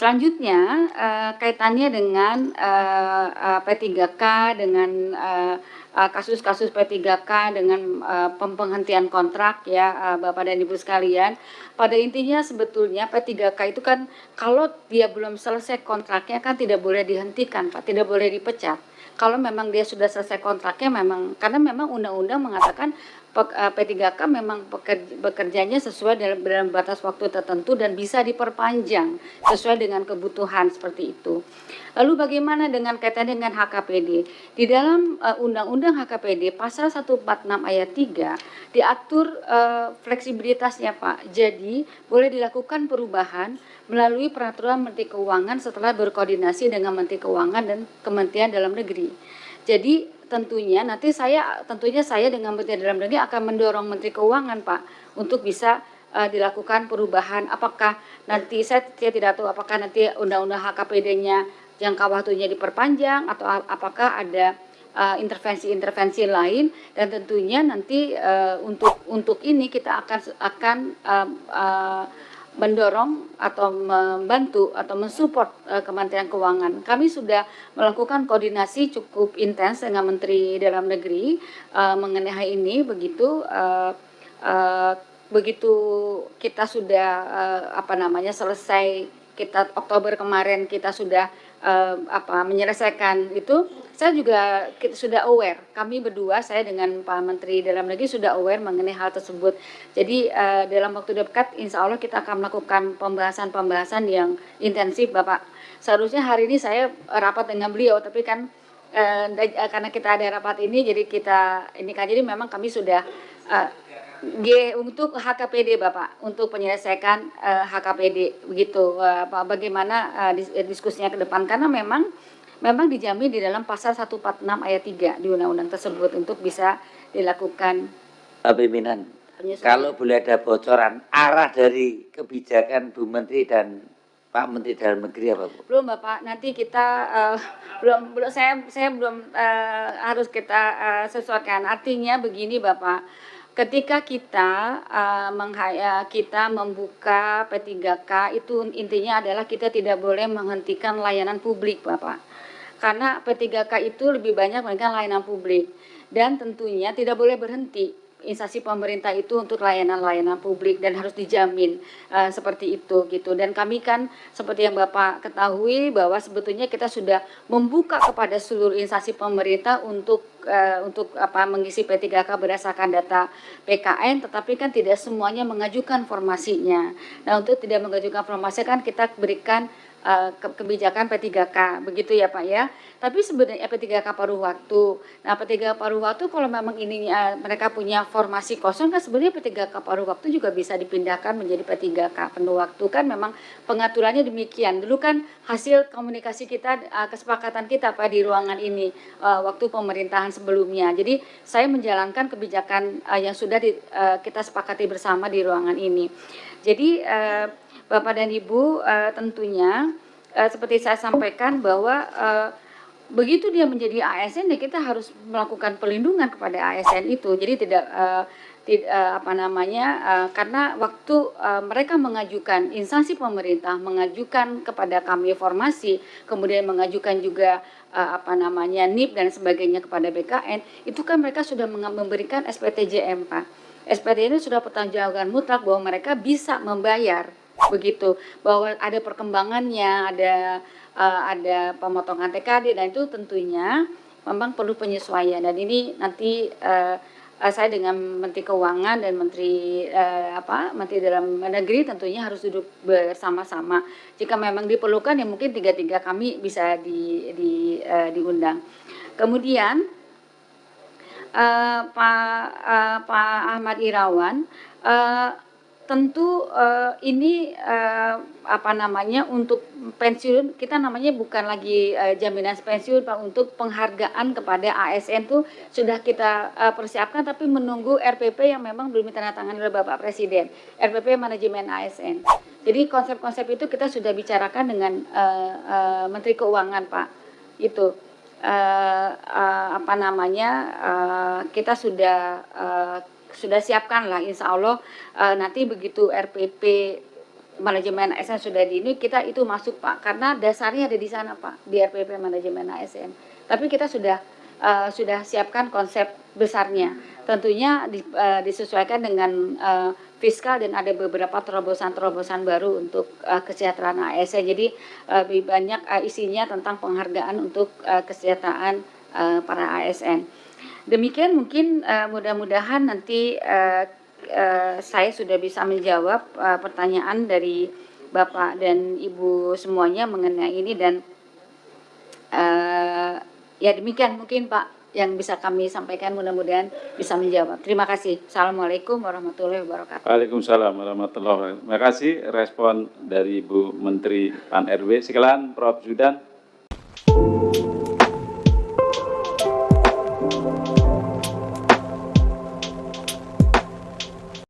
Selanjutnya, kaitannya dengan, P3K, dengan, kasus-kasus P3K, dengan, penghentian kontrak ya, Bapak dan Ibu sekalian. Pada intinya sebetulnya P3K itu kan kalau dia belum selesai kontraknya kan tidak boleh dihentikan Pak, tidak boleh dipecat. Kalau memang dia sudah selesai kontraknya memang karena memang undang-undang mengatakan P3K memang bekerjanya sesuai dalam batas waktu tertentu dan bisa diperpanjang sesuai dengan kebutuhan seperti itu. Lalu bagaimana dengan kaitannya dengan HKPD? Di dalam Undang-Undang HKPD pasal 146 ayat 3 diatur fleksibilitasnya Pak. Jadi boleh dilakukan perubahan melalui peraturan Menteri Keuangan setelah berkoordinasi dengan Menteri Keuangan dan Kementerian Dalam Negeri. Jadi tentunya saya dengan Menteri Dalam Negeri akan mendorong Menteri Keuangan Pak untuk bisa dilakukan perubahan. Apakah nanti saya tidak tahu apakah nanti undang-undang HKPD-nya jangka waktunya diperpanjang atau apakah ada intervensi-intervensi lain, dan tentunya nanti untuk ini kita akan mendorong atau membantu atau mensupport Kementerian Keuangan. Kami sudah melakukan koordinasi cukup intens dengan Menteri Dalam Negeri mengenai ini. Begitu kita sudah selesai, kita Oktober kemarin kita sudah menyelesaikan itu, kita sudah aware, kami berdua, saya dengan Pak Menteri Dalam Negeri sudah aware mengenai hal tersebut. Jadi dalam waktu dekat insya Allah kita akan melakukan pembahasan yang intensif Bapak. Seharusnya hari ini saya rapat dengan beliau, tapi kan karena kita ada rapat ini, jadi jadi memang kami sudah untuk HKPD Bapak, untuk penyelesaikan HKPD begitu. Bagaimana diskusinya ke depan, karena memang dijamin di dalam pasal 146 ayat 3 di undang-undang tersebut untuk bisa dilakukan pimpinan. Kalau boleh ada bocoran arah dari kebijakan Bu Menteri dan Pak Menteri Dalam Negeri apa Bu? Belum Bapak, nanti kita saya belum harus kita sesuaikan. Artinya begini Bapak, ketika kita membuka P3K itu intinya adalah kita tidak boleh menghentikan layanan publik Bapak. Karena P3K itu lebih banyak memberikan layanan publik, dan tentunya tidak boleh berhenti instansi pemerintah itu untuk layanan-layanan publik dan harus dijamin seperti itu gitu. Dan kami kan seperti yang Bapak ketahui bahwa sebetulnya kita sudah membuka kepada seluruh instansi pemerintah untuk mengisi P3K berdasarkan data PKN, tetapi kan tidak semuanya mengajukan formasinya. Nah, untuk tidak mengajukan formasi kan kita berikan kebijakan P3K, begitu ya Pak ya. Tapi sebenarnya P3K paruh waktu. Nah, P3K paruh waktu kalau memang mereka punya formasi kosong kan sebenarnya P3K paruh waktu juga bisa dipindahkan menjadi P3K penuh waktu, kan memang pengaturannya demikian. Dulu kan hasil komunikasi kita, kesepakatan kita Pak di ruangan ini waktu pemerintahan sebelumnya. Jadi saya menjalankan kebijakan yang sudah kita sepakati bersama di ruangan ini. Jadi Bapak dan Ibu, tentunya seperti saya sampaikan bahwa begitu dia menjadi ASN, ya kita harus melakukan pelindungan kepada ASN itu. Jadi karena waktu mereka mengajukan, instansi pemerintah mengajukan kepada kami informasi, kemudian mengajukan juga NIP dan sebagainya kepada BKN, itu kan mereka sudah memberikan SPTJM Pak. SPTJM itu sudah pertanggungjawaban mutlak bahwa mereka bisa membayar, begitu, bahwa ada perkembangannya, ada pemotongan TKD, dan itu tentunya memang perlu penyesuaian. Dan ini nanti saya dengan Menteri Keuangan dan Menteri Dalam Negeri tentunya harus duduk bersama-sama. Jika memang diperlukan ya mungkin tiga kami bisa diundang. Kemudian Pak Ahmad Irawan, tentu ini untuk pensiun kita namanya bukan lagi jaminan pensiun Pak, untuk penghargaan kepada ASN itu sudah kita persiapkan, tapi menunggu RPP yang memang belum ditandatangani oleh Bapak Presiden, RPP manajemen ASN. Jadi konsep-konsep itu kita sudah bicarakan dengan Menteri Keuangan Pak, itu kita sudah siapkan lah, insya Allah nanti begitu RPP manajemen ASN sudah di ini, kita itu masuk Pak, karena dasarnya ada di sana Pak, di RPP manajemen ASN. Tapi kita sudah siapkan konsep besarnya. Tentunya disesuaikan dengan fiskal dan ada beberapa terobosan-terobosan baru untuk kesejahteraan ASN. Jadi lebih banyak isinya tentang penghargaan untuk kesejahteraan para ASN. Demikian mungkin mudah-mudahan nanti saya sudah bisa menjawab pertanyaan dari Bapak dan Ibu semuanya mengenai ini dan ya demikian mungkin Pak yang bisa kami sampaikan, mudah-mudahan bisa menjawab. Terima kasih. Assalamualaikum warahmatullahi wabarakatuh. Waalaikumsalam warahmatullahi wabarakatuh. Terima kasih respon dari Ibu Menteri Pan RW. Silakan Prof. Zudan.